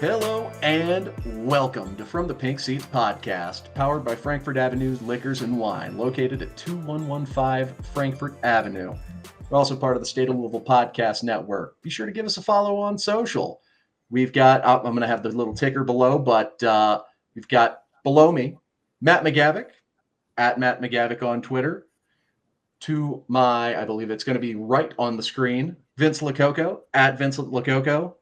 Hello and welcome to From the Pink Seats podcast, powered by Frankfort Avenue's Liquors and Wine, located at 2115 Frankfort Avenue. We're also part of the State of Louisville Podcast Network. Be sure to give us a follow on social. We've got, I'm going to have the little ticker below, but we've got below me, Matt McGavic, at Matt McGavic on Twitter. To my, I believe it's going to be right on the screen, Vince Lococo, at Vincent Lococo.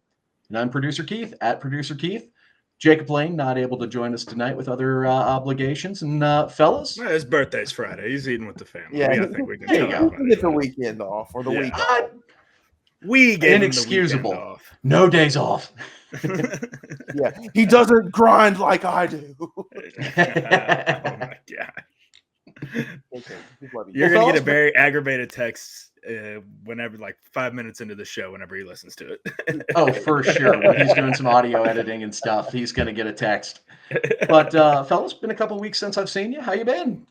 And I'm Producer Keith, at Producer Keith. Jacob Lane, not able to join us tonight with other obligations. And fellas? Well, his birthday's Friday. He's eating with the family. Yeah, I think we can there you talk go. about Get the it. weekend off or the Yeah. week off. We gave him the Inexcusable. weekend off. No days off. Yeah, he doesn't grind like I do. Oh my god! Okay, You're gonna get a very aggravated text whenever, like 5 minutes into the show, whenever he listens to it. Oh, for sure. When he's doing some audio editing and stuff, he's going to get a text. But fellas, been a couple weeks since I've seen you. How you been?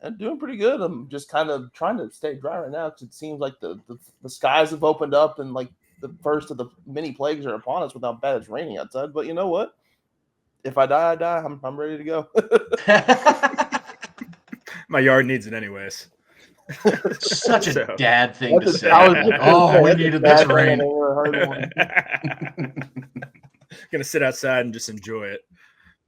I'm doing pretty good. I'm just kind of trying to stay dry right now because it seems like the skies have opened up and like the first of the many plagues are upon us with how bad it's raining outside. But you know what? If I die, I die. I'm ready to go. My yard needs it anyways. Such a dad thing to say. We needed this rain. Gonna sit outside and just enjoy it.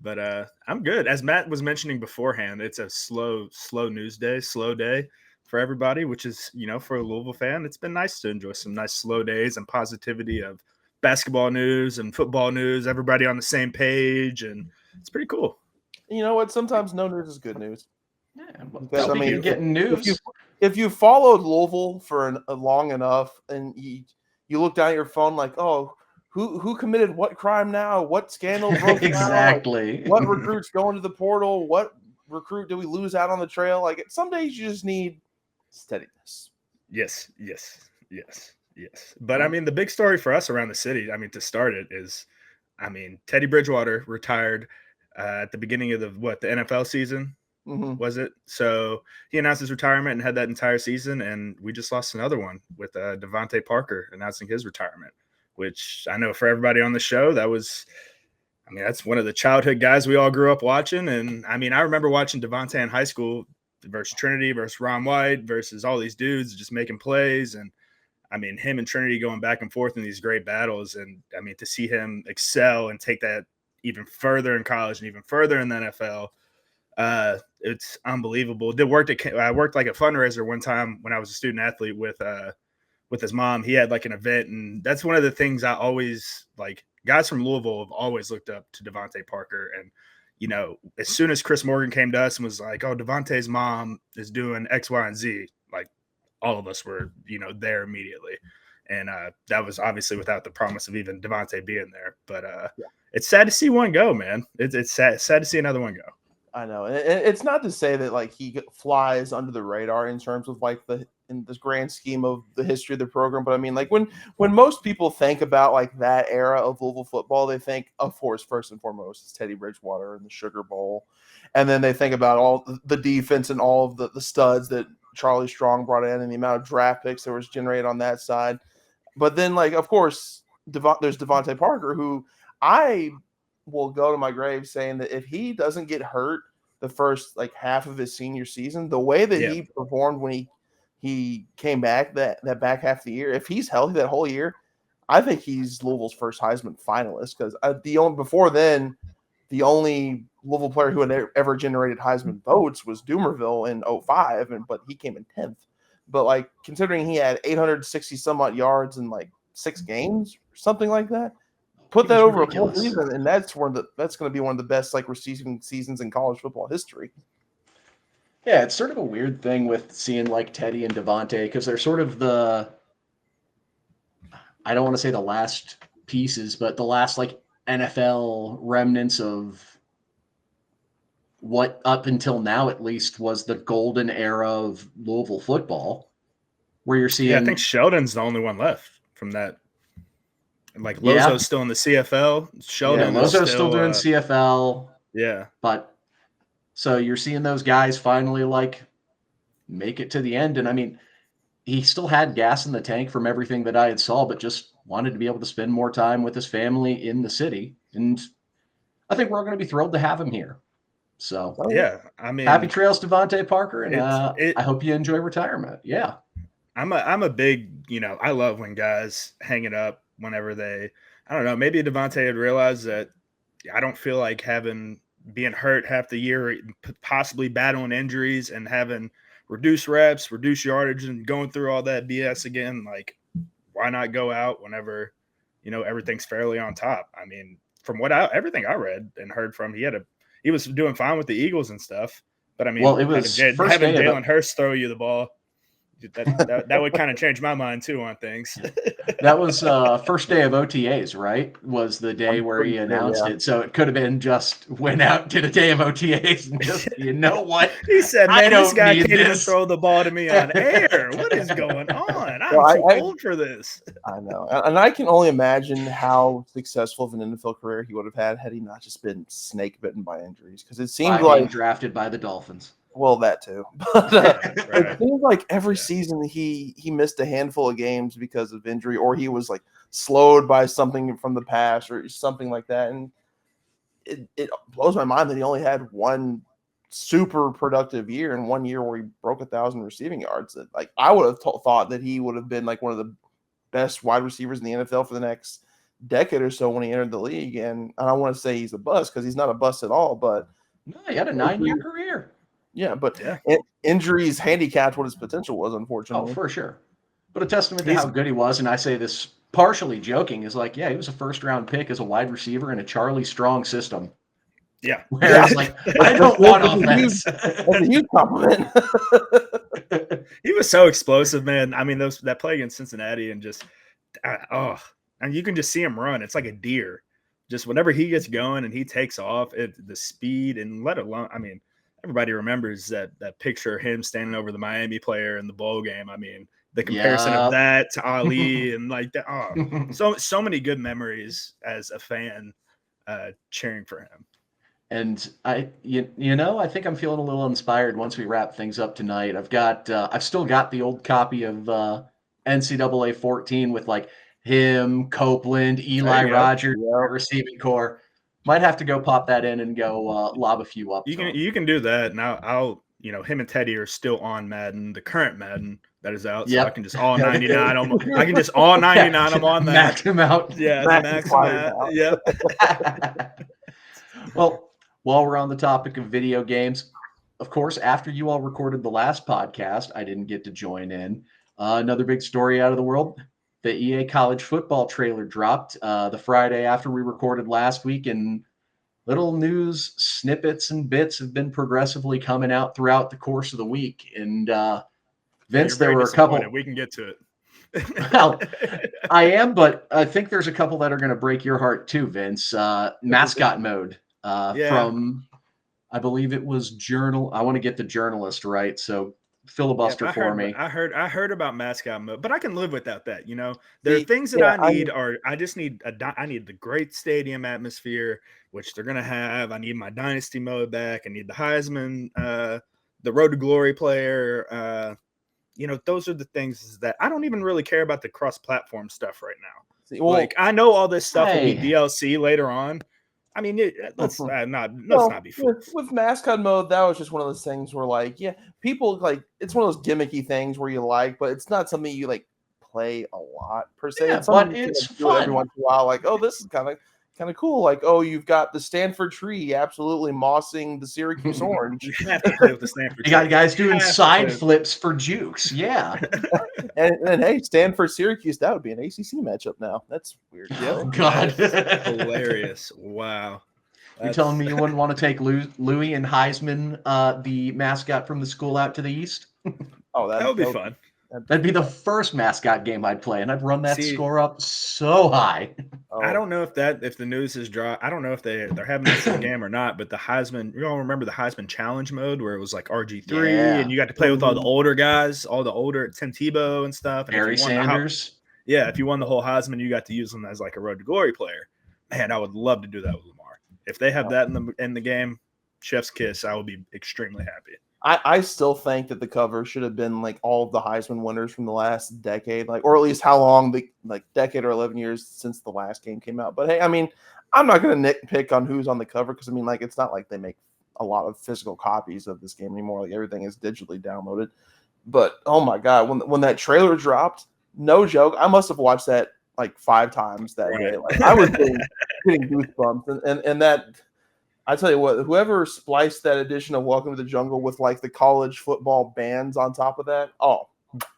But I'm good. As Matt was mentioning beforehand, it's a slow news day, slow day for everybody, which is, for a Louisville fan, it's been nice to enjoy some nice slow days and positivity of basketball news and football news, everybody on the same page, and it's pretty cool. You know what? Sometimes no news is good news. Yeah, Because, well, you're getting news. If you followed Louisville for long enough and you look down at your phone like, oh, who committed what crime now? What scandal broke exactly? Now? What recruits going to the portal? What recruit do we lose out on the trail? Like some days you just need steadiness. Yes. But I mean, the big story for us around the city, I mean, to start it is, Teddy Bridgewater retired at the beginning of the NFL season. Mm-hmm. Was it? So he announced his retirement and had that entire season, and we just lost another one with DeVante Parker announcing his retirement, which I know for everybody on the show, that's one of the childhood guys we all grew up watching. And I remember watching DeVante in high school versus Trinity versus Ron White versus all these dudes just making plays. And him and Trinity going back and forth in these great battles. And to see him excel and take that even further in college and even further in the NFL, it's unbelievable. I worked like a fundraiser one time when I was a student athlete with his mom. He had like an event, and that's one of the things I always like. Guys from Louisville have always looked up to DeVante Parker, and as soon as Chris Morgan came to us and was like, "Oh, DeVante's mom is doing X, Y, and Z," like all of us were there immediately, and that was obviously without the promise of even DeVante being there. But It's sad to see one go, man. It's sad to see another one go. I know. It's not to say that like he flies under the radar in terms of like in this grand scheme of the history of the program. But like when most people think about like that era of Louisville football, they think, of course, first and foremost, it's Teddy Bridgewater and the Sugar Bowl. And then they think about all the defense and all of the studs that Charlie Strong brought in and the amount of draft picks that was generated on that side. But then, like, of course, there's DeVante Parker, who I will go to my grave saying that if he doesn't get hurt the first like half of his senior season, the way that he performed when he came back that back half of the year, if he's healthy that whole year, I think he's Louisville's first Heisman finalist. Because before then, the only Louisville player who had ever generated Heisman votes was Doomerville in 2005, but he came in 10th. But like considering he had 860 some odd yards in like 6 games or something like that. Put that over a full season, and that's going to be one of the best like receiving seasons in college football history. Yeah, it's sort of a weird thing with seeing like Teddy and DeVante because they're sort of I don't want to say the last pieces, but the last like NFL remnants of what up until now at least was the golden era of Louisville football, where you're seeing. Yeah, I think Sheldon's the only one left from that. Like Lozo's still in the CFL. Sheldon Lozo's still doing CFL. Yeah. But so you're seeing those guys finally like make it to the end. And he still had gas in the tank from everything that I had saw, but just wanted to be able to spend more time with his family in the city. And I think we're all going to be thrilled to have him here. So Yeah, I mean, happy trails, DeVante Parker, and it I hope you enjoy retirement. Yeah. I'm a big, I love when guys hang it up whenever I don't know, maybe DeVante had realized that I don't feel like being hurt half the year, possibly battling injuries and having reduced reps, reduced yardage, and going through all that BS again. Like, why not go out whenever, everything's fairly on top? I mean, from everything I read and heard from, he was doing fine with the Eagles and stuff. But I mean, Well, it was first having day Jalen Hurst throw you the ball, that would kind of change my mind too on things. That was first day of OTAs, right? Was the day where he announced it. So it could have been just went out, did a day of OTAs, and just, you know what? He said, man, this guy can't even this. throw the ball to me on air. What is going on? I'm too old for this. I know. And I can only imagine how successful of an NFL career he would have had he not just been snake bitten by injuries. Because it seemed being drafted by the Dolphins. Well, that too. But it seems like every season he missed a handful of games because of injury, or he was like slowed by something from the past or something like that. And it blows my mind that he only had one super productive year and 1 year where he broke 1,000 receiving yards. Like I would have thought that he would have been like one of the best wide receivers in the NFL for the next decade or so when he entered the league. And I don't want to say he's a bust because he's not a bust at all, but no, he had a 9-year career. Yeah, but injuries handicapped what his potential was, unfortunately. Oh, for sure. But a testament to how good he was, and I say this partially joking, is like, yeah, he was a first-round pick as a wide receiver in a Charlie Strong system. Yeah. Whereas, I don't want offense. That's a huge compliment. He was so explosive, man. I mean, that play against Cincinnati and just, and you can just see him run. It's like a deer. Just whenever he gets going and he takes off, the speed and let alone, I mean, everybody remembers that picture of him standing over the Miami player in the bowl game. I mean, the comparison of that to Ali and like that. Oh, so many good memories as a fan cheering for him. And I think I'm feeling a little inspired once we wrap things up tonight. I've still got the old copy of NCAA 14 with like him, Copeland, Eli Rogers, receiving core. Might have to go pop that in and go lob a few up. You can do that. Now I'll him and Teddy are still on Madden, the current Madden that is out. So I can just all 99 them. I can just all 99 them on that. Max him out. Yeah, max him out. Yep. Well, while we're on the topic of video games, of course, after you all recorded the last podcast, I didn't get to join in. Another big story out of the world. The EA college football trailer dropped the Friday after we recorded last week, and little news snippets and bits have been progressively coming out throughout the course of the week. And Vince, there were a couple. We can get to it. Well, I am, but I think there's a couple that are going to break your heart too, Vince. Mascot mode from, I believe it was Journal. I want to get the journalist right, so filibuster for me. I heard about mascot mode, but I can live without that. There are things that I need. I need the great stadium atmosphere, which they're gonna have. I need my dynasty mode back. I need the Heisman, the Road to Glory player. Those are the things that I don't even really care about the cross-platform stuff right now. I know all this stuff will be DLC later on. I mean, let's not be fooled. With mascot mode, that was just one of those things where, people it's one of those gimmicky things where you but it's not something you play a lot per se. Yeah, but it's fun every once in a while. This is kind of cool. You've got the Stanford tree absolutely mossing the Syracuse orange. You have to play with the Stanford tree. You got guys doing side flips for jukes. Yeah. and hey, Stanford Syracuse, that would be an ACC matchup now. That's weird. Oh, God. Hilarious. Wow. You're telling me you wouldn't want to take Louis and Heisman, the mascot from the school, out to the east? Oh, that would be fun. That'd be the first mascot game I'd play, and I'd run that score up so high. I don't know if the news is dry. I don't know if they're having this in the game or not, but the Heisman, you all remember the Heisman Challenge mode where it was like RG3 and you got to play with all the older guys, all the older Tim Tebow and stuff. And Barry Sanders. If you won the whole Heisman, you got to use them as like a Road to Glory player. Man, I would love to do that with Lamar. If they have that in the game, chef's kiss, I would be extremely happy. I still think that the cover should have been like all of the Heisman winners from the last decade, like, or at least how long the decade or 11 years since the last game came out. But hey, I mean, I'm not going to nitpick on who's on the cover because I mean, like, it's not like they make a lot of physical copies of this game anymore. Like everything is digitally downloaded. But oh my god, when that trailer dropped, no joke, I must have watched that like 5 times that day. Like I was getting goosebumps, and that. I tell you what, whoever spliced that edition of Welcome to the Jungle with like the college football bands on top of that,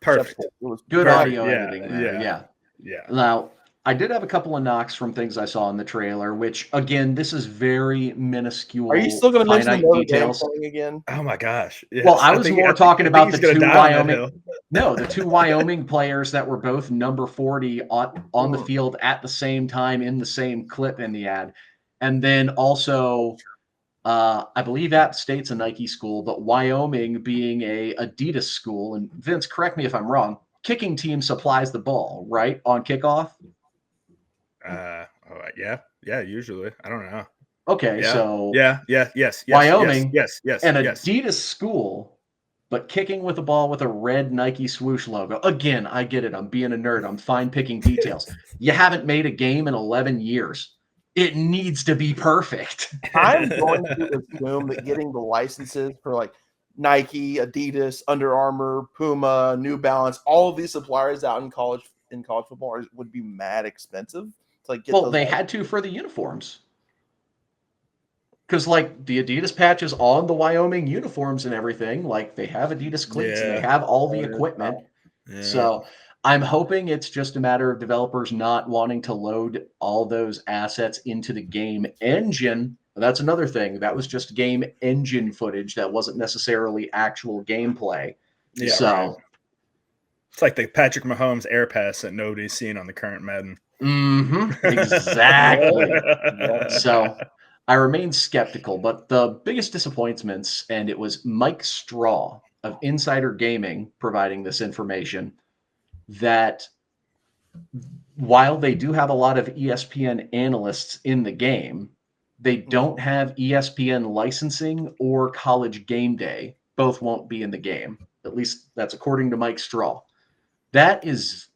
perfect. It was Good perfect. audio editing there. Yeah. Now, I did have a couple of knocks from things I saw in the trailer, which again, this is very minuscule. Are you still going to mention the finite Notre Dame details thing again? Oh my gosh. Yes. Well, I was more talking about the he's gonna two die on that Wyoming. hill. No, the 2 Wyoming players that were both number 40 on the field at the same time in the same clip in the ad. And then also, I believe App State's a Nike school, but Wyoming being a Adidas school. And Vince, correct me if I'm wrong. Kicking team supplies the ball, right, on kickoff? Yeah, usually. I don't know. Okay, Yeah. so Yes. Wyoming, yes. an Adidas school, but kicking with a ball with a red Nike swoosh logo. Again, I get it. I'm being a nerd. I'm fine picking details. You haven't made a game in 11 years. It needs to be perfect. I'm going to assume that getting the licenses for like Nike, Adidas, Under Armour, Puma, New Balance, all of these suppliers out in college football would be mad expensive to like get Well, those they licenses. had to for the uniforms. Because, like, the Adidas patches on the Wyoming uniforms and everything, like, they have Adidas cleats and they have all the equipment. Yeah. So I'm hoping it's just a matter of developers not wanting to load all those assets into the game engine. That's another thing. That was just game engine footage. That wasn't necessarily actual gameplay. Yeah, So right. It's like the Patrick Mahomes air pass that nobody's seen on the current Madden. Exactly. So I remain skeptical, but the biggest disappointments, and it was Mike Straw of Insider Gaming providing this information, that while they do have a lot of ESPN analysts in the game, they don't have ESPN licensing or College Game Day. Both won't be in the game. At least that's according to Mike Straw. That is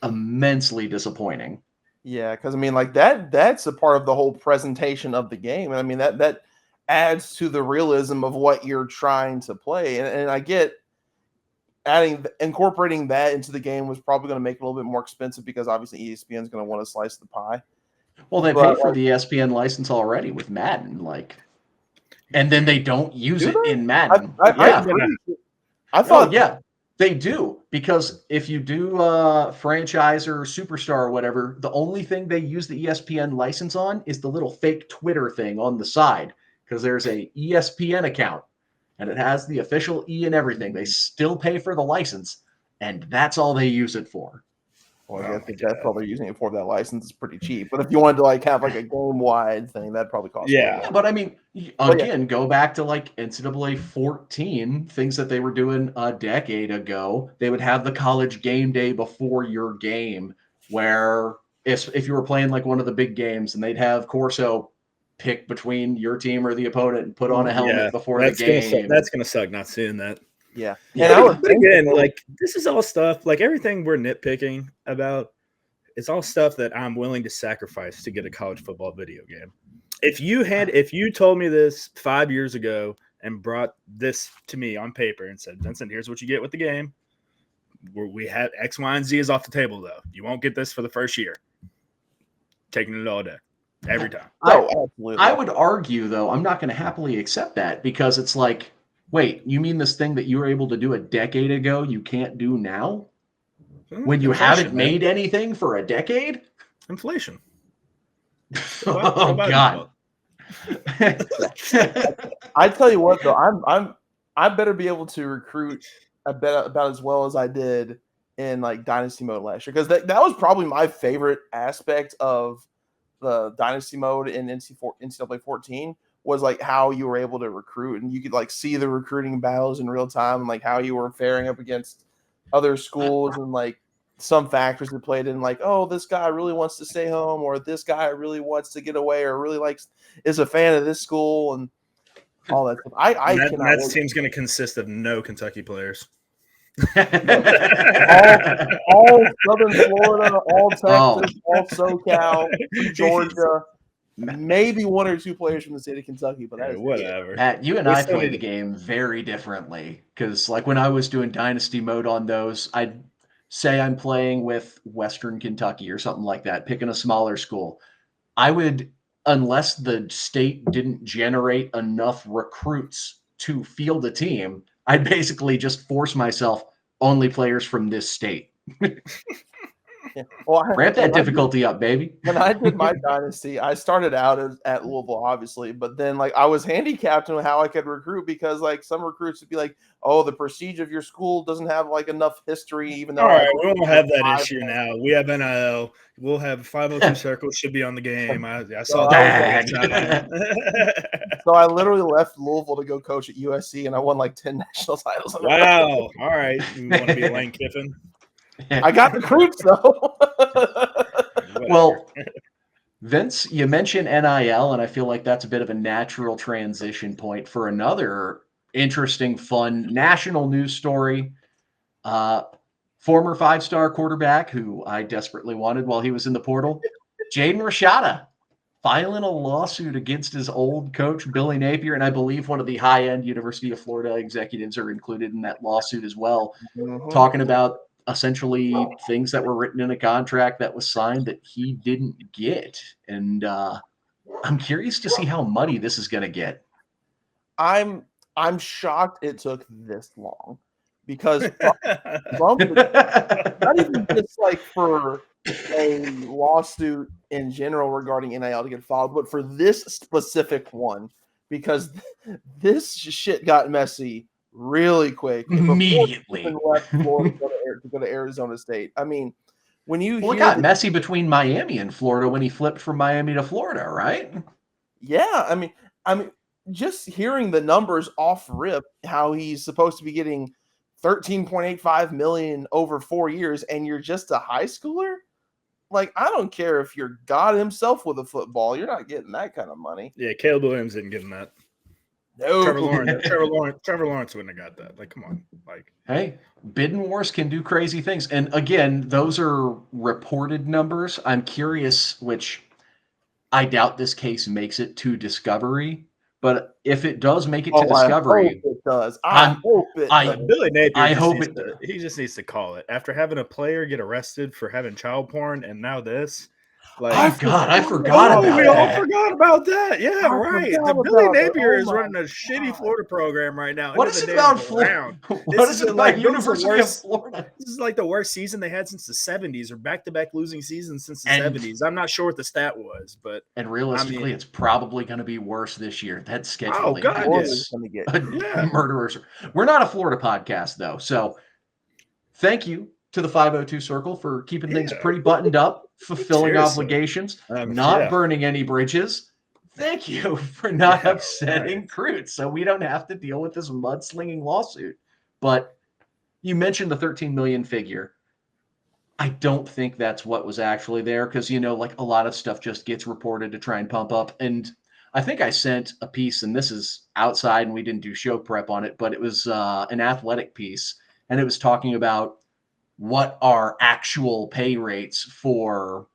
immensely disappointing. Yeah, because I mean, like that's a part of the whole presentation of the game. And I mean that adds to the realism of what you're trying to play. And I get incorporating that into the game was probably going to make it a little bit more expensive because obviously ESPN is going to want to slice the pie. Well, they pay for the ESPN license already with Madden, and then they don't use it in Madden. I thought, they do, because if you do franchise or superstar or whatever, the only thing they use the ESPN license on is the little fake Twitter thing on the side, because there's a ESPN account and it has the official E and everything. They still pay for the license, and that's all they use it for. Well, I guess that's all they're using it for. That license is pretty cheap. But if you wanted to like have like a game wide thing, that'd probably cost. Yeah, but I mean, again, go back to like NCAA 14, things that they were doing a decade ago. They would have the College Game Day before your game, where if you were playing like one of the big games, and they'd have Corso pick between your team or the opponent and put on a helmet before the game. That's gonna suck not seeing that. Yeah. But again, like this is all stuff, like everything we're nitpicking about, it's all stuff that I'm willing to sacrifice to get a college football video game. If you told me this 5 years ago and brought this to me on paper and said, Vincent, here's what you get with the game. We have X, Y, and Z is off the table though. You won't get this for the first year. Taking it all day. Every time. I would argue though, I'm not going to happily accept that, because it's like, wait, you mean this thing that you were able to do a decade ago you can't do now? When you haven't made anything for a decade? Inflation. Oh God. I tell you what though, I better be able to recruit about as well as I did in like Dynasty mode last year, because that was probably my favorite aspect of the Dynasty mode in NCAA 14 was like how you were able to recruit, and you could like see the recruiting battles in real time and like how you were faring up against other schools, and like some factors that played in, like, oh, this guy really wants to stay home, or this guy really wants to get away, or really is a fan of this school. And all that stuff. I And cannot That's wait. team's going to consist of no Kentucky players. all Southern Florida, all Texas, Oh. all SoCal, some Georgia, maybe one or two players from the state of Kentucky, but that is whatever. Matt, you and They I still play need the to- game very differently because, like, when I was doing Dynasty mode on those, I'd say I'm playing with Western Kentucky or something like that, picking a smaller school. I would, unless the state didn't generate enough recruits to field a team, I'd basically just force myself only players from this state. Yeah. Well, Ramp that difficulty up, baby. When I did my dynasty, I started out at Louisville, obviously, but then like I was handicapped in how I could recruit because like some recruits would be like, "Oh, the prestige of your school doesn't have like enough history." Even though All right, we won't have that issue now. We have NIL. We'll have 502 circles should be on the game. I saw that. So I literally left Louisville to go coach at USC, and I won like 10 national titles. Wow! All right, you want to be Lane Kiffin? I got recruits though. Well, Vince, you mentioned NIL, and I feel like that's a bit of a natural transition point for another interesting, fun national news story. Former five-star quarterback who I desperately wanted while he was in the portal, Jaden Rashada, filing a lawsuit against his old coach, Billy Napier, and I believe one of the high-end University of Florida executives are included in that lawsuit as well, talking about essentially things that were written in a contract that was signed that he didn't get. And I'm curious to see how muddy this is going to get. I'm shocked it took this long because not even just like for a lawsuit in general regarding NIL to get filed, but for this specific one, because this shit got messy really quick Immediately. left Florida to go to Arizona State. I mean, when you Well, it got messy between Miami and Florida when he flipped from Miami to Florida, right? Yeah, I mean, just hearing the numbers off rip, how he's supposed to be getting 13.85 million over 4 years, and you're just a high schooler. Like, I don't care if you're God himself with a football, you're not getting that kind of money. Yeah, Caleb Williams didn't give him that. No, Trevor Lawrence wouldn't have got that. Like, come on. Like, hey, bidding wars can do crazy things. And again, those are reported numbers. I'm curious, which I doubt this case makes it to discovery. But if it does make it to discovery, I hope it does. I hope it does. Billy Napier he just needs to call it. After having a player get arrested for having child porn and now this. Like, I forgot about we that. all forgot about that. Yeah, right. Billy Napier is running a shitty Florida program right now. What is it about Florida? What is it about University of Florida? This is like the worst season they had since the 70s, or back-to-back losing seasons since the 70s. I'm not sure what the stat was, but realistically, it's probably going to be worse this year. That scheduling. Oh God, yes. Murderers. We're not a Florida podcast though, so thank you to the 502 Circle for keeping things pretty buttoned up, fulfilling obligations, not burning any bridges. Thank you for not upsetting recruits so we don't have to deal with this mudslinging lawsuit. But you mentioned the 13 million figure. I don't think that's what was actually there because, like a lot of stuff just gets reported to try and pump up. And I think I sent a piece, and this is outside and we didn't do show prep on it, but it was an athletic piece. And it was talking about what are actual pay rates for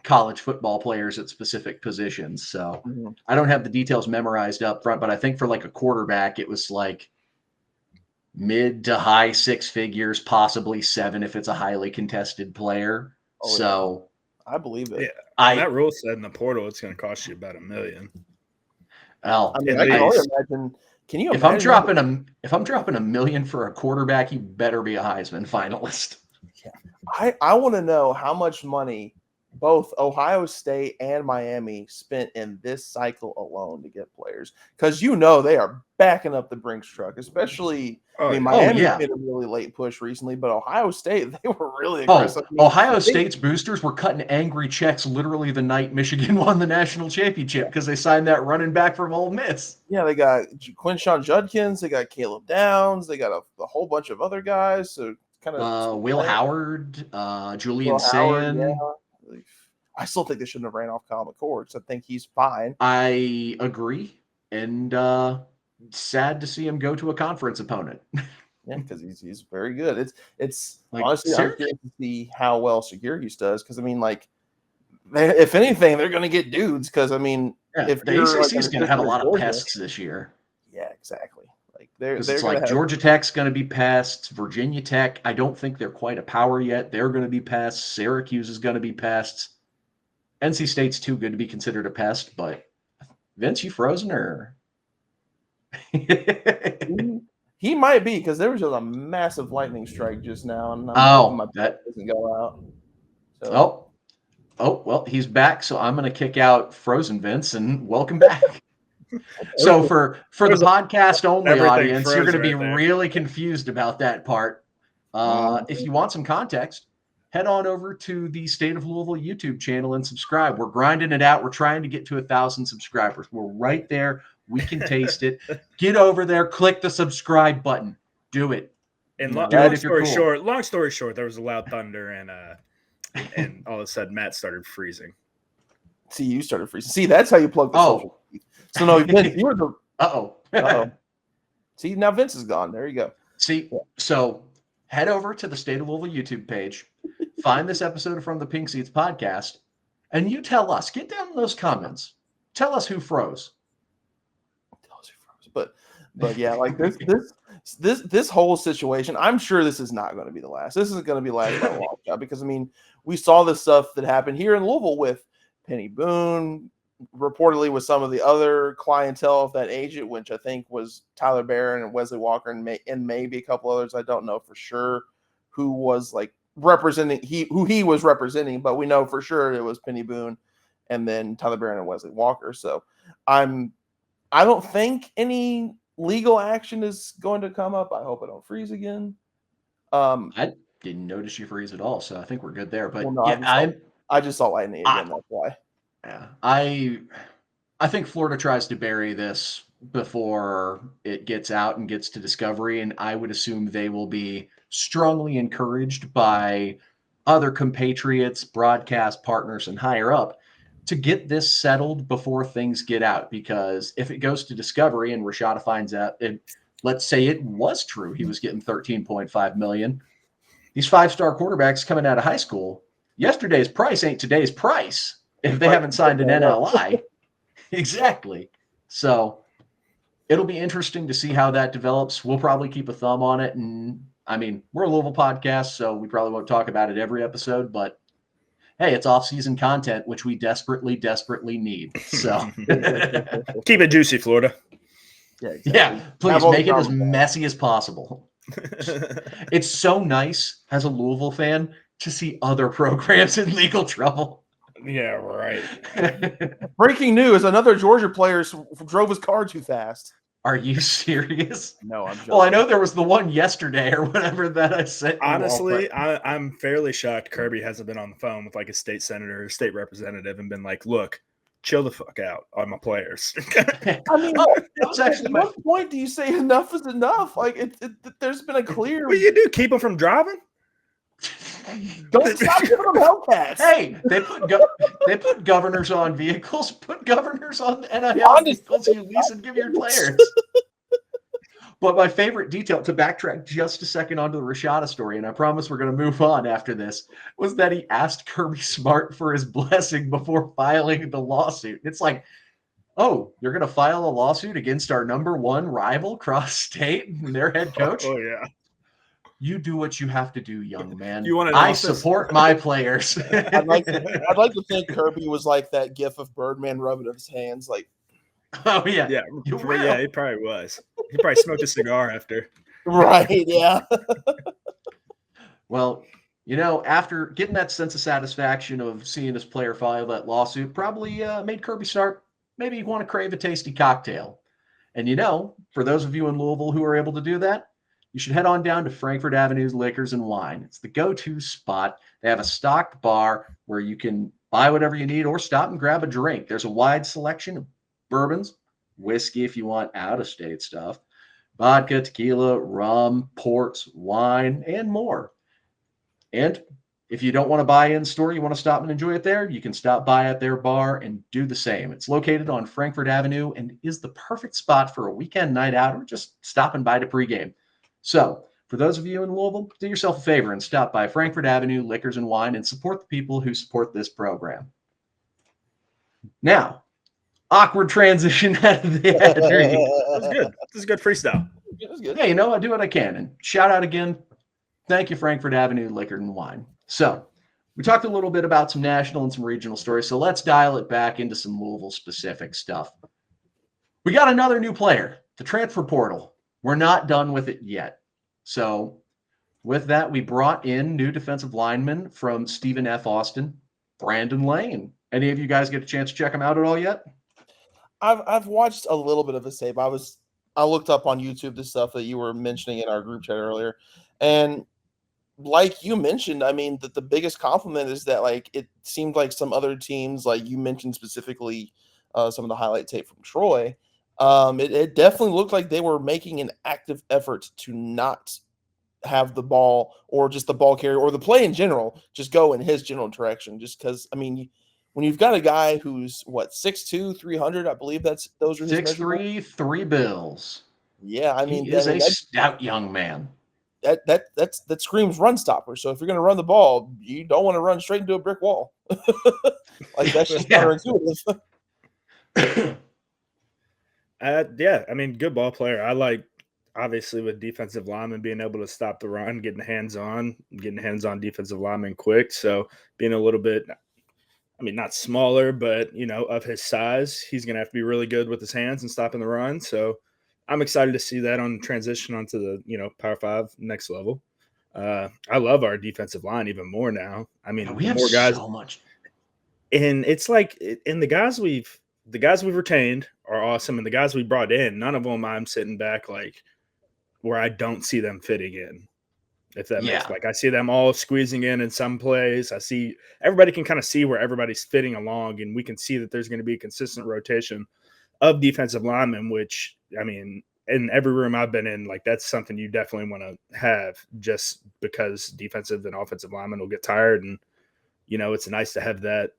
college football players at specific positions. So I don't have the details memorized up front, but I think for like a quarterback, it was like mid to high six figures, possibly seven if it's a highly contested player. So I believe it. Yeah, that rule said in the portal it's going to cost you about $1 million. Well, I mean, I can only imagine. Can you? If I'm dropping $1 million for a quarterback, he better be a Heisman finalist. Yeah, I want to know how much money both Ohio State and Miami spent in this cycle alone to get players, because they are backing up the Brinks truck, especially. Miami made a really late push recently, but Ohio State, they were really aggressive. Ohio State's boosters were cutting angry checks literally the night Michigan won the national championship because they signed that running back from Ole Miss. Yeah, they got Quinshon Judkins, they got Caleb Downs, they got a whole bunch of other guys. So kind of Will Howard, Julian Sand. Yeah. I still think they shouldn't have ran off Kyle McCord. I think he's fine. I agree, and sad to see him go to a conference opponent. Yeah, because he's very good. It's Like, honestly, I'm curious to see how well Syracuse does. Because I mean, like, if anything, they're going to get dudes. Because I mean, if the you're ACC like is going to have a lot of pests this year. yeah, exactly. Like they're Because going it's to like have Georgia Tech's going to be pests. Virginia Tech, I don't think they're quite a power yet. They're going to be pests. Syracuse is going to be pests. NC State's too good to be considered a pest, but Vince, you frozen or? he might be because there was just a massive lightning strike just now, and I'm hoping my that doesn't go out. So. Well, he's back, so I'm going to kick out Frozen Vince and welcome back. So for the podcast only audience, you're going to be really confused about that part. If you want some context, head on over to the State of Louisville YouTube channel and subscribe. We're grinding it out. We're trying to get to 1,000 subscribers. We're right there. We can taste it. Get over there. Click the subscribe button. Do it. And long story short, there was a loud thunder and all of a sudden Matt started freezing. See, you started freezing. See, that's how you plug the social. So no, Vince, you were the Uh-oh. See, now Vince is gone. There you go. See, so head over to the State of Louisville YouTube page, find this episode from the Pink Seats podcast, and you tell us. Get down in those comments. Tell us who froze. But yeah, like this whole situation, I'm sure this is not going to be the last. This isn't going to be last by a long shot because I mean, we saw the stuff that happened here in Louisville with Penny Boone, reportedly with some of the other clientele of that agent, which I think was Tyler Barron and Wesley Walker and maybe a couple others. I don't know for sure who was like representing who he was representing, but we know for sure it was Penny Boone and then Tyler Barron and Wesley Walker. So I don't think any legal action is going to come up. I hope I don't freeze again. I didn't notice you freeze at all, so I think we're good there. But I just saw lightning again. That's why. Yeah, I think Florida tries to bury this before it gets out and gets to Discovery, and I would assume they will be strongly encouraged by other compatriots, broadcast partners, and higher up to get this settled before things get out. Because if it goes to Discovery and Rashada finds out, and let's say it was true, he was getting $13.5 million. These 5-star quarterbacks coming out of high school, yesterday's price ain't today's price if they haven't signed an NLI. Exactly. So it'll be interesting to see how that develops. We'll probably keep a thumb on it. And I mean, we're a Louisville podcast, so we probably won't talk about it every episode, but hey, it's off-season content, which we desperately, desperately need. So keep it juicy, Florida. Yeah, exactly. Yeah, please make it as messy as possible. It's so nice as a Louisville fan to see other programs in legal trouble. Yeah, right. Breaking news: another Georgia player drove his car too fast. Are you serious? No, I'm joking. Well, I know there was the one yesterday or whatever that I sent. Honestly, I'm fairly shocked Kirby hasn't been on the phone with like a state senator or state representative and been like, look, chill the fuck out on my players. I mean, that was actually at what point do you say enough is enough? Like, there's been a clear. What do you do? Keep them from driving? Don't stop giving them Hellcats. Hey, they put governors on vehicles. Put governors on the NIL vehicles you lease and give your players. But my favorite detail, to backtrack just a second onto the Rashada story, and I promise we're going to move on after this, was that he asked Kirby Smart for his blessing before filing the lawsuit. It's like, oh, you're going to file a lawsuit against our number one rival, Cross State, and their head coach? Oh yeah. You do what you have to do, young man. I support my players. I'd like to think Kirby was like that gif of Birdman rubbing his hands, like. Oh yeah, yeah, he probably was. He probably smoked a cigar after. Right. Yeah. Well, after getting that sense of satisfaction of seeing his player file that lawsuit, probably made Kirby Smart maybe want to crave a tasty cocktail. And for those of you in Louisville who are able to do that, you should head on down to Frankfort Avenue's Liquors and Wine. It's the go-to spot. They have a stocked bar where you can buy whatever you need or stop and grab a drink. There's a wide selection of bourbons, whiskey if you want out-of-state stuff, vodka, tequila, rum, ports, wine, and more. And If you don't want to buy in store, you want to stop and enjoy it there, you can stop by at their bar and do the same. It's located on Frankfort Avenue and is the perfect spot for a weekend night out or just stopping by to pregame. So, for those of you in Louisville, do yourself a favor and stop by Frankfort Avenue Liquors and Wine and support the people who support this program. Now, awkward transition out of the ad read. That was good. This is good freestyle. Yeah, you know, I do what I can. And shout out again. Thank you, Frankfort Avenue Liquor and Wine. So, we talked a little bit about some national and some regional stories. So let's dial it back into some Louisville specific stuff. We got another new player, the transfer portal. We're not done with it yet. So with that, we brought in new defensive lineman from Stephen F. Austin, Brandon Lane. Any of you guys get a chance to check him out at all yet? I've watched a little bit of his tape. I looked up on YouTube the stuff that you were mentioning in our group chat earlier, and like you mentioned, I mean, the biggest compliment is that like it seemed like some other teams, like you mentioned specifically, some of the highlight tape from Troy. It definitely looked like they were making an active effort to not have the ball or just the ball carrier or the play in general just go in his general direction. Just because, I mean, when you've got a guy who's what 6'2", 300, I believe those are his 6'3", 3 bills. Yeah, I mean, he is a stout young man. That screams run stopper. So if you're going to run the ball, you don't want to run straight into a brick wall. Like that's just counterintuitive. Yeah, I mean, good ball player. I like obviously with defensive linemen being able to stop the run, getting hands on defensive linemen quick. So being a little bit, I mean, not smaller, but you know, of his size, he's going to have to be really good with his hands and stopping the run. So I'm excited to see that on transition onto the, you know, Power 5 next level. I love our defensive line even more now. I mean, we have more guys, so much, and it's like, and the guys we've retained are awesome, and the guys we brought in, none of them I'm sitting back like where I don't see them fitting in. If that makes like I see them all squeezing in some plays. I see everybody can kind of see where everybody's fitting along, and we can see that there's going to be a consistent rotation of defensive linemen, which, I mean, in every room I've been in, like that's something you definitely want to have just because defensive and offensive linemen will get tired. And, you know, it's nice to have that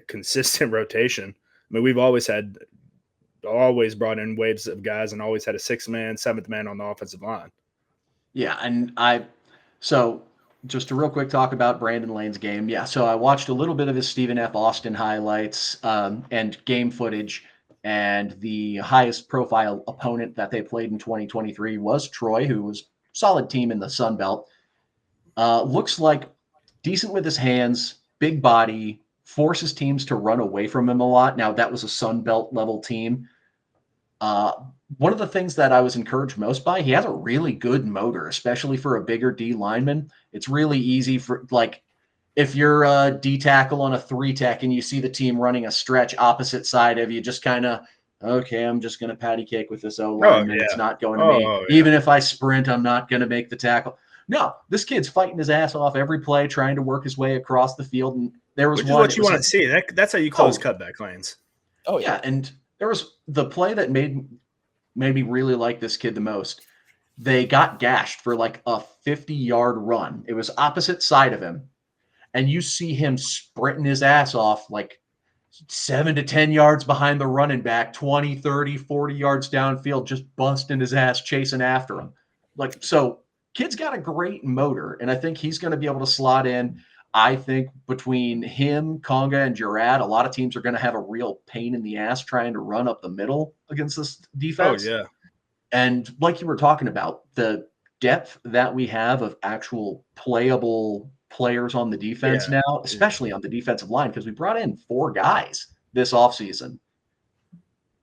consistent rotation. I mean, we've always brought in waves of guys and always had a 6th man, 7th man on the offensive line. Yeah. And so just a real quick talk about Brandon Lane's game. Yeah. So I watched a little bit of his Stephen F. Austin highlights and game footage. And the highest profile opponent that they played in 2023 was Troy, who was a solid team in the Sun Belt. Looks like decent with his hands, big body, forces teams to run away from him a lot. Now, that was a Sun Belt level team. One of the things that I was encouraged most by, he has a really good motor, especially for a bigger D lineman. It's really easy for, like, if you're a D tackle on a 3-tech and you see the team running a stretch opposite side of you, just kind of, okay, I'm just going to patty cake with this O-lineman. It's not going to me. Even if I sprint, I'm not going to make the tackle. No, this kid's fighting his ass off every play, trying to work his way across the field. And there was Which is what you want to see. That's how you close cutback lanes. Oh, yeah. And there was the play that made me really like this kid the most. They got gashed for like a 50-yard run. It was opposite side of him. And you see him sprinting his ass off like 7 to 10 yards behind the running back, 20, 30, 40 yards downfield, just busting his ass, chasing after him. Like, so kid's got a great motor, and I think he's going to be able to slot in. I think between him, Conga, and Jarrad, a lot of teams are going to have a real pain in the ass trying to run up the middle against this defense. Oh, yeah. And like you were talking about, the depth that we have of actual playable players on the defense now, especially on the defensive line, because we brought in 4 guys this offseason.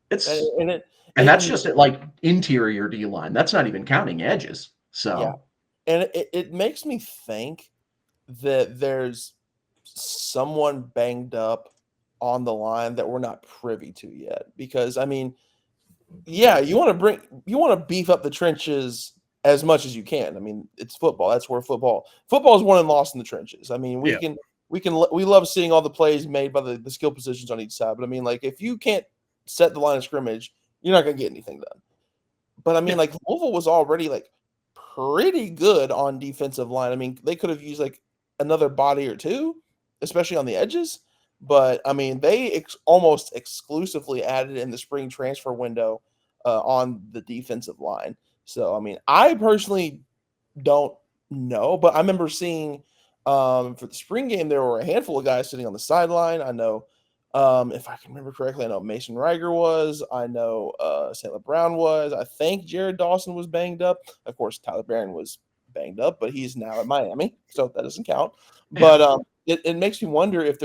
And that's just at like interior D line. That's not even counting edges. So yeah, and it makes me think that there's someone banged up on the line that we're not privy to yet. Because I mean, yeah, you want to beef up the trenches as much as you can. I mean, it's football. That's where football is won and lost in the trenches. I mean, we love seeing all the plays made by the skill positions on each side. But I mean, like if you can't set the line of scrimmage, you're not going to get anything done. But I mean, like Louisville was already like pretty good on defensive line. I mean, they could have used like another body or two, especially on the edges. But I mean, they almost exclusively added in the spring transfer window on the defensive line. So I mean, I personally don't know, but I remember seeing for the spring game there were a handful of guys sitting on the sideline. I know, if I can remember correctly, I know Mason Riger was. I know Sailor Brown was. I think Jared Dawson was banged up. Of course, Tyler Barron was banged up, but he's now at Miami, so that doesn't count. But it makes me wonder if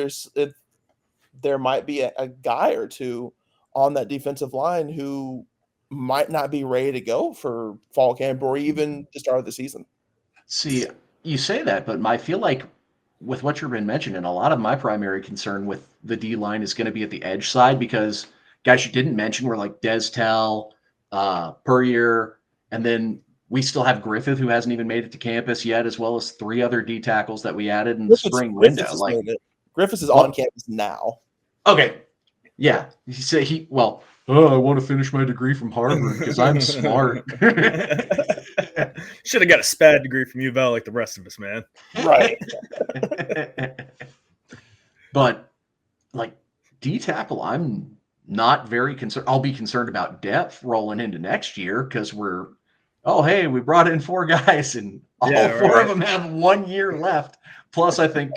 there might be a guy or two on that defensive line who might not be ready to go for fall camp or even the start of the season. See, you say that, but I feel like with what you've been mentioning, a lot of my primary concern with the D line is going to be at the edge side because guys you didn't mention were like Destel, Puryear, and then we still have Griffith who hasn't even made it to campus yet, as well as 3 other D tackles that we added in the spring window. Like Griffiths is on campus now. Okay, yeah. He said I want to finish my degree from Harvard because I'm smart. Should have got a SPAD degree from UVL like the rest of us, man. Right. But like D tackle, I'm not very concerned. I'll be concerned about depth rolling into next year because we brought in 4 guys and all 4 of them have 1 year left. Plus, I think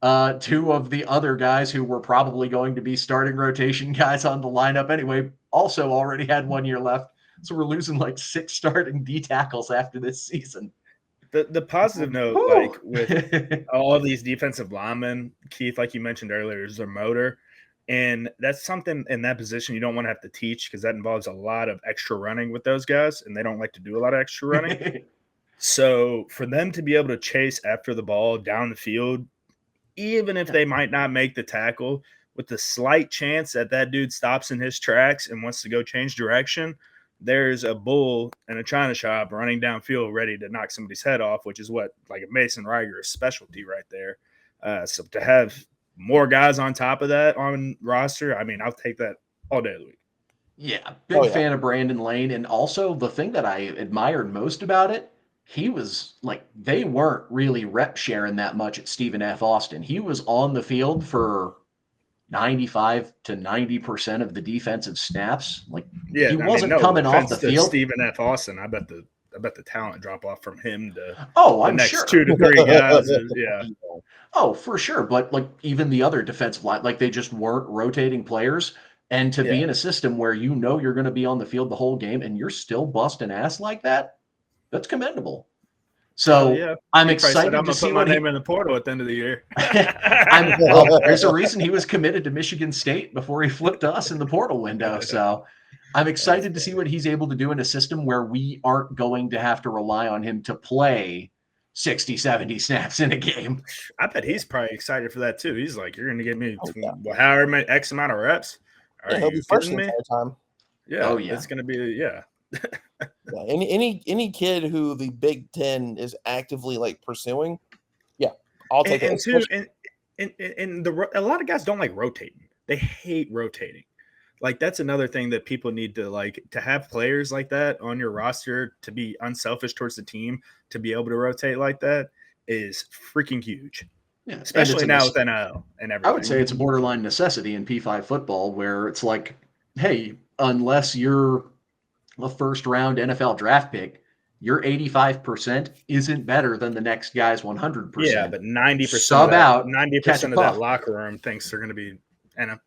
2 of the other guys who were probably going to be starting rotation guys on the lineup anyway also already had 1 year left. So we're losing like 6 starting D tackles after this season. The positive note, like with all of these defensive linemen, Keith, like you mentioned earlier, is their motor. And that's something in that position you don't want to have to teach because that involves a lot of extra running with those guys, and they don't like to do a lot of extra running. So for them to be able to chase after the ball down the field, even if they might not make the tackle, with the slight chance that dude stops in his tracks and wants to go change direction, there's a bull in a china shop running downfield ready to knock somebody's head off, which is what like a Mason Riger specialty right there. So to have more guys on top of that on roster, I mean, I'll take that all day of the week. Yeah, big fan of Brandon Lane. And also the thing that I admired most about it, he was like, they weren't really rep sharing that much at Stephen F. Austin. He was on the field for 95 to 90% of the defensive snaps. Like he wasn't coming off the field. Stephen F. Austin, I bet the talent drop off from him to I'm next sure 2 to 3 guys. Oh, for sure. But like even the other defensive line, like they just weren't rotating players. And to be in a system where you're going to be on the field the whole game and you're still busting ass like that, that's commendable. So I'm excited to see my name in the portal at the end of the year. There's a reason he was committed to Michigan State before he flipped to us in the portal window. So I'm excited to see what he's able to do in a system where we aren't going to have to rely on him to play 60, 70 snaps in a game. I bet he's probably excited for that too. He's like, you're going to give me however many X amount of reps. He'll be first the entire time. Yeah. It's going to be, Any kid who the Big Ten is actively like pursuing, I'll take it. And a lot of guys don't like rotating. They hate rotating. Like that's another thing that people need to have players like that on your roster to be unselfish towards the team, to be able to rotate like that is freaking huge. Yeah, especially now with NIL and everything. I would say it's a borderline necessity in P5 football where it's like, hey, unless you're a first round NFL draft pick, your 85% isn't better than the next guy's 100%. Yeah, but 90% sub out, 90% of that locker room thinks they're going to be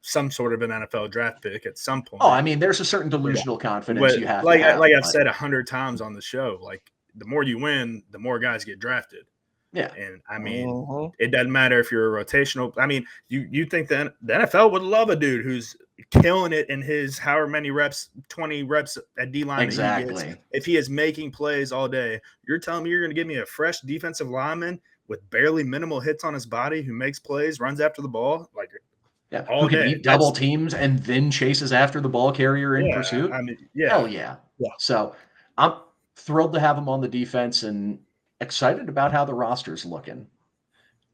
some sort of an NFL draft pick at some point. Oh, I mean, there's a certain delusional confidence you have. Like I've said 100 times on the show, like the more you win, the more guys get drafted. Yeah. And I mean, it doesn't matter if you're a rotational. I mean, you think that the NFL would love a dude who's killing it in his however many reps, 20 reps at D-line. Exactly. That he gets. If he is making plays all day, you're telling me you're going to give me a fresh defensive lineman with barely minimal hits on his body who makes plays, runs after the ball? Like, who can beat double teams and then chases after the ball carrier in pursuit? I mean, Hell yeah. So I'm thrilled to have him on the defense and excited about how the roster's looking.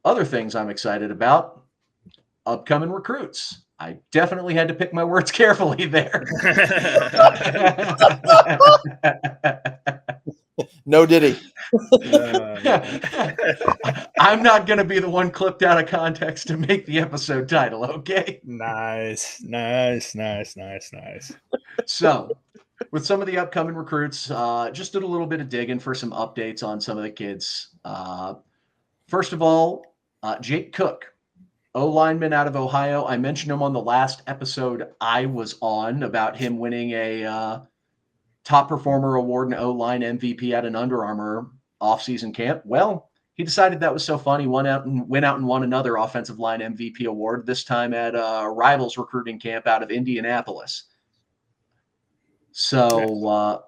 Other things I'm excited about, upcoming recruits. I definitely had to pick my words carefully there. No Diddy. I'm not going to be the one clipped out of context to make the episode title, okay? Nice. So, with some of the upcoming recruits, just did a little bit of digging for some updates on some of the kids. First of all, Jake Cook, O-lineman out of Ohio. I mentioned him on the last episode I was on about him winning a top performer award and O-line MVP at an Under Armour offseason camp. Well, he decided that was so fun. He went out and won another offensive line MVP award, this time at a Rivals recruiting camp out of Indianapolis. So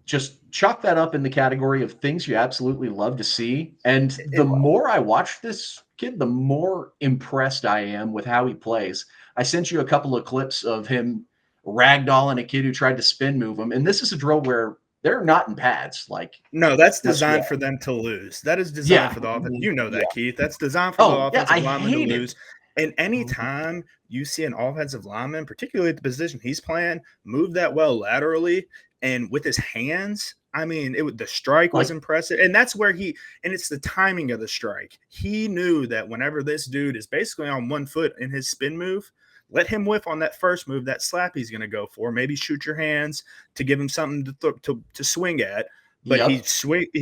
just chalk that up in the category of things you absolutely love to see. And the more I watch this kid, the more impressed I am with how he plays. I sent you a couple of clips of him ragdolling a kid who tried to spin move him. And this is a drill where they're not in pads. No, that's designed for them to lose. That is designed for the offense. You know that, Keith. That's designed for the offensive lineman to lose. And anytime you see an offensive lineman, particularly at the position he's playing, move that well laterally and with his hands, I mean, the strike was impressive. And that's where it's the timing of the strike. He knew that whenever this dude is basically on one foot in his spin move, let him whiff on that first move, that slap he's going to go for. Maybe shoot your hands to give him something to swing at. But he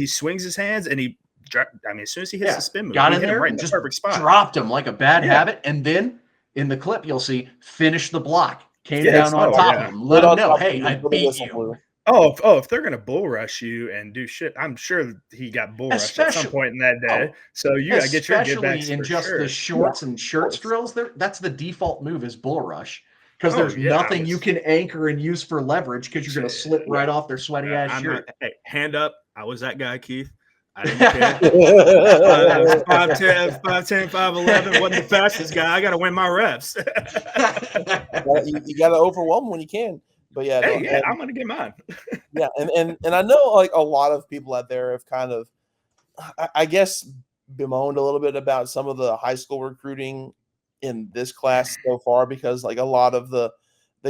swings his hands and as soon as he hits the spin move, got he in hit there him right and in the just perfect spot. Dropped him like a bad habit. And then in the clip, you'll see finish the block. Came down on top of him. Let him know, hey, I beat you. If they're going to bull rush you and do shit, I'm sure he got bull rushed at some point in that day. So you got to get your get back. Especially in just the shorts and shirts drills, that's the default move is bull rush. Because there's nothing you can anchor and use for leverage because you're going to slip right off their sweaty ass shirt. Hey, hand up. I was that guy, Keith. I didn't care. 5'10", 5'11", wasn't the fastest guy. I got to win my reps. You got to overwhelm when you can. But I'm going to get mine. And I know like a lot of people out there have kind of, I guess, bemoaned a little bit about some of the high school recruiting in this class so far because like a lot of the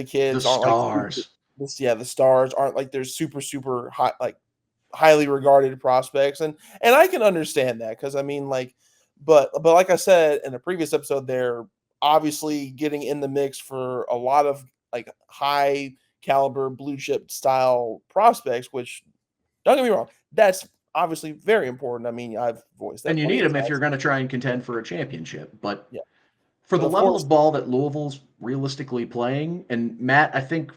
kids aren't stars. The stars aren't like they're super high, like highly regarded prospects, and I can understand that because I mean like, but like I said in a previous episode, they're obviously getting in the mix for a lot of like high caliber blue chip style prospects, which don't get me wrong, that's obviously very important. I mean, I've voiced that, and you need them if you're going to try and contend for a championship, but for the of level course. of ball that Louisville's realistically playing, and Matt, I think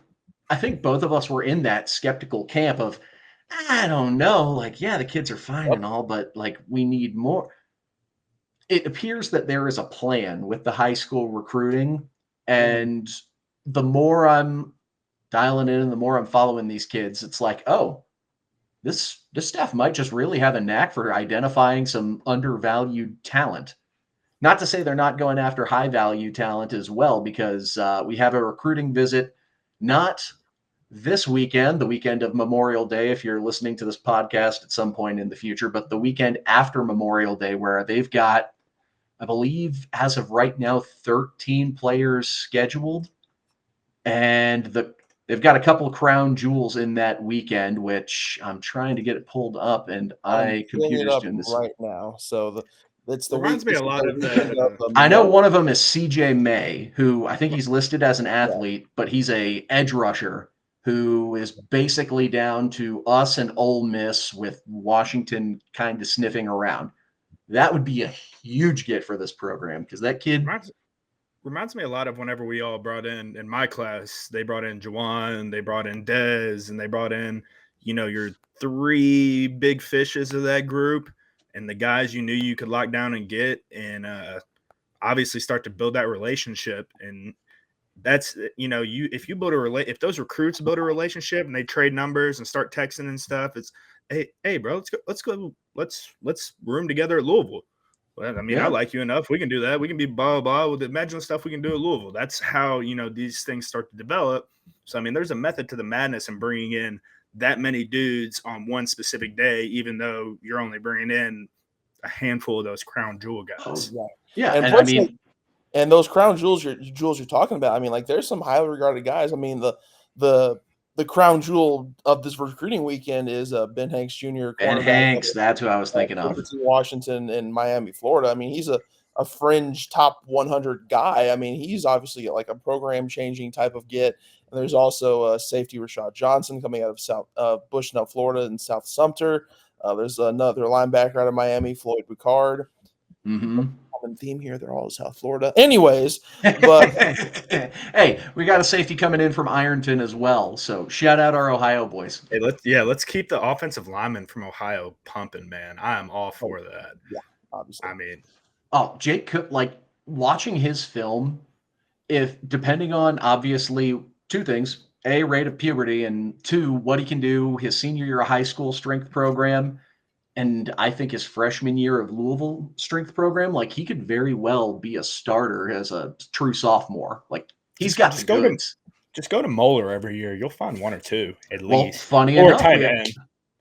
both of us were in that skeptical camp of, I don't know, like, yeah, the kids are fine and all, but like we need more. It appears that there is a plan with the high school recruiting, and the more I'm dialing in and the more I'm following these kids, it's like, oh, this staff might just really have a knack for identifying some undervalued talent. Not to say they're not going after high value talent as well, because we have a recruiting visit, not this weekend, the weekend of Memorial Day, if you're listening to this podcast at some point in the future, but the weekend after Memorial Day, where they've got, I believe, as of right now, 13 players scheduled. And they've got a couple of crown jewels in that weekend, which I'm trying to get it pulled up, and computer's doing this right now. So it's the reminds me a lot of the. I know one of them is CJ May, who I think he's listed as an athlete, but he's a edge rusher who is basically down to us and Ole Miss with Washington kind of sniffing around. That would be a huge get for this program because that kid reminds me a lot of whenever we all brought in my class, they brought in Juwan, they brought in Dez, and they brought in, your three big fishes of that group and the guys you knew you could lock down and get and obviously start to build that relationship. And that's, if you build if those recruits build a relationship and they trade numbers and start texting and stuff, it's, hey bro, let's room together at Louisville. Well, I mean, I like you enough. We can do that. We can be blah, blah, blah. Imagine the stuff we can do at Louisville. That's how, these things start to develop. So, I mean, there's a method to the madness in bringing in that many dudes on one specific day, even though you're only bringing in a handful of those crown jewel guys. And those crown jewels you're talking about, I mean, like there's some highly regarded guys. I mean, the the crown jewel of this recruiting weekend is Ben Hanks Jr. Ben cornerback Hanks, that's who I was thinking of. Washington and Miami, Florida. I mean, he's a fringe top 100 guy. I mean, he's obviously like a program changing type of get. And there's also safety Rashad Johnson coming out of South Bushnell, Florida, and South Sumter. There's another linebacker out of Miami, Floyd Boucard. Mm-hmm. Common theme here. They're all South Florida. Anyways, but hey, we got a safety coming in from Ironton as well. So shout out our Ohio boys. Hey, let's keep the offensive lineman from Ohio pumping, man. I am all for that. Yeah, obviously. I mean, Jake Cook, like watching his film, if depending on obviously two things: A, rate of puberty, and two, what he can do his senior year of high school strength program. And I think his freshman year of Louisville strength program, like he could very well be a starter as a true sophomore. Like he's got the goods. Just go to Moeller every year. You'll find one or two at least. Well, funny or enough, tight end.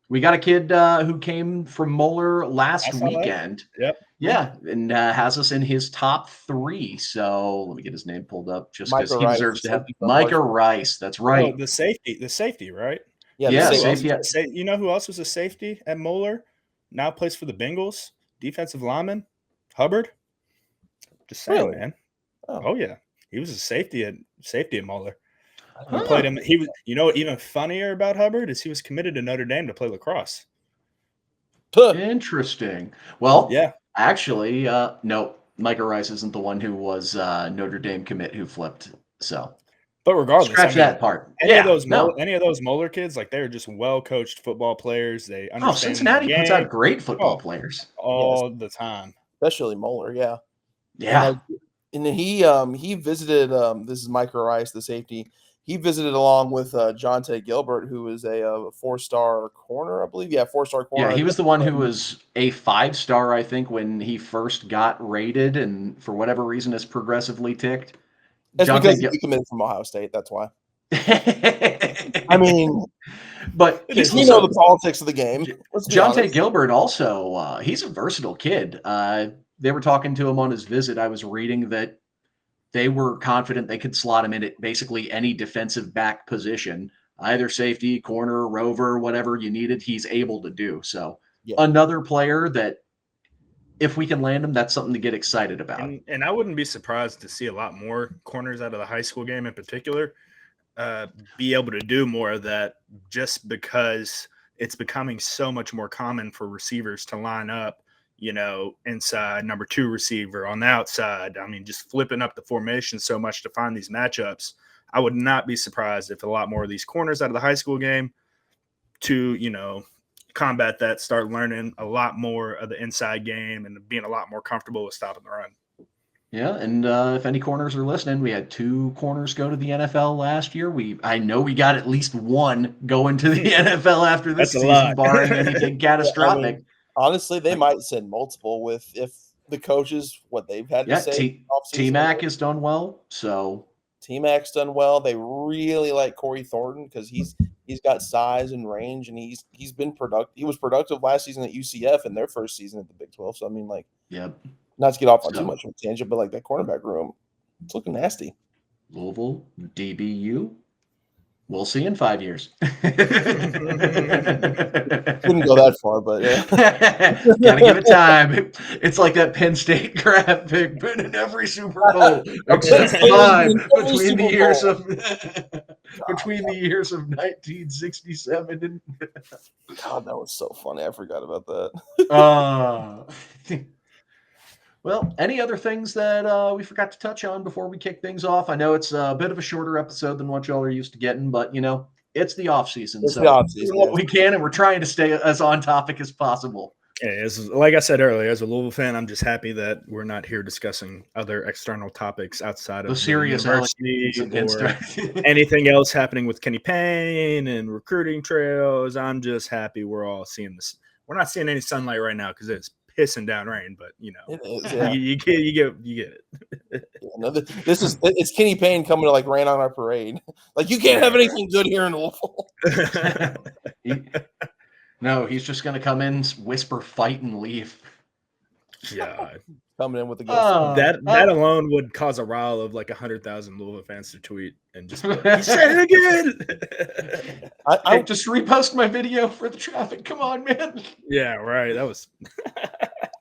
We got a kid who came from Moeller last weekend. Yep. Yeah, and has us in his top 3. So let me get his name pulled up just because he deserves to have Micah Rice. That's right. Oh, the safety, right? Yeah, safety. You know who else was a safety at Moeller? Now plays for the Bengals. Defensive lineman, Hubbard. Just saying, man. Oh yeah, he was a safety at Moeller. We played him. He was. You know, even funnier about Hubbard is he was committed to Notre Dame to play lacrosse. Interesting. Well, yeah. Actually, no, Micah Rice isn't the one who was Notre Dame commit who flipped. So, but regardless, scratch that part. Any of those Moeller kids, like they're just well coached football players. They understand. Cincinnati puts out great football players all the time, especially Moeller. Yeah. And he visited. This is Micah Rice, the safety. He visited along with Jonte Gilbert, who is a 4-star corner, I believe. Yeah, 4-star corner. Yeah, he was the one who was a 5-star, I think, when he first got rated, and for whatever reason has progressively ticked. That's because he committed from Ohio State. That's why. I mean, but you know the politics of the game. Jonte Gilbert also, he's a versatile kid. They were talking to him on his visit. I was reading that they were confident they could slot him in at basically any defensive back position, either safety, corner, rover, whatever you needed, he's able to do. So another player that if we can land him, that's something to get excited about. And I wouldn't be surprised to see a lot more corners out of the high school game in particular be able to do more of that just because it's becoming so much more common for receivers to line up, inside number 2 receiver on the outside. I mean, just flipping up the formation so much to find these matchups. I would not be surprised if a lot more of these corners out of the high school game to, combat that, start learning a lot more of the inside game and being a lot more comfortable with stopping the run. Yeah, and if any corners are listening, we had 2 corners go to the NFL last year. I know we got at least one going to the NFL after this season, barring anything catastrophic. I mean, honestly, they might send multiple if the coaches, what they've had to say. T-Mac has done well, so T-Mac's done well. They really like Corey Thornton because he's got size and range, and he's been productive. He was productive last season at UCF in their first season at the Big 12. So I mean, not to get off on too much of a tangent, but that cornerback room, it's looking nasty. Louisville, DBU. We'll see in 5 years. Couldn't go that far, but yeah. Gotta give it time. It's like that Penn State graphic, been in every Super Bowl except 5 between the years of 1967 and God, that was so funny. I forgot about that. Well, any other things that we forgot to touch on before we kick things off? I know it's a bit of a shorter episode than what y'all are used to getting, but, it's the off-season. So we do what we can, and we're trying to stay as on topic as possible. Yeah, like I said earlier, as a Louisville fan, I'm just happy that we're not here discussing other external topics outside of the serious university or anything else happening with Kenny Payne and recruiting trails. I'm just happy we're all seeing this. We're not seeing any sunlight right now because it's pissing down rain, but it is, yeah. you get it. It's Kenny Payne coming to rain on our parade. You can't have anything good here in Louisville. No, he's just gonna come in, whisper, fight, and leave. Yeah, coming in with the ghost. That alone would cause a rile of like 100,000 Louisville fans to tweet and just be like, he said it again. I just repost my video for the traffic. Come on, man. Yeah, right. That was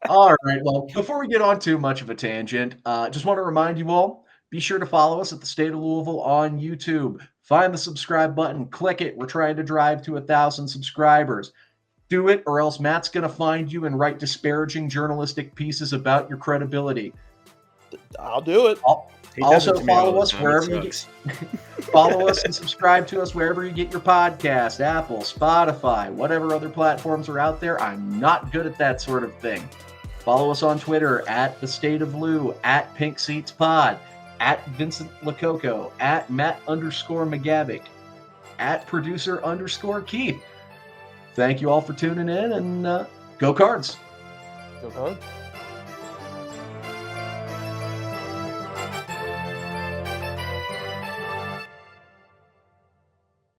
all right. Well, before we get on too much of a tangent, just want to remind you all, be sure to follow us at the State of Louisville on YouTube. Find the subscribe button, click it. We're trying to drive to 1,000 subscribers. Do it, or else Matt's going to find you and write disparaging journalistic pieces about your credibility. I'll do it. Also, follow us wherever you get. Follow us and subscribe to us wherever you get your podcast, Apple, Spotify, whatever other platforms are out there. I'm not good at that sort of thing. Follow us on Twitter at The State of Lou, at Pink Seats Pod, at Vincent Lococo, at Matt_McGavic, at producer_Keith. Thank you all for tuning in, and go Cards. Go Cards.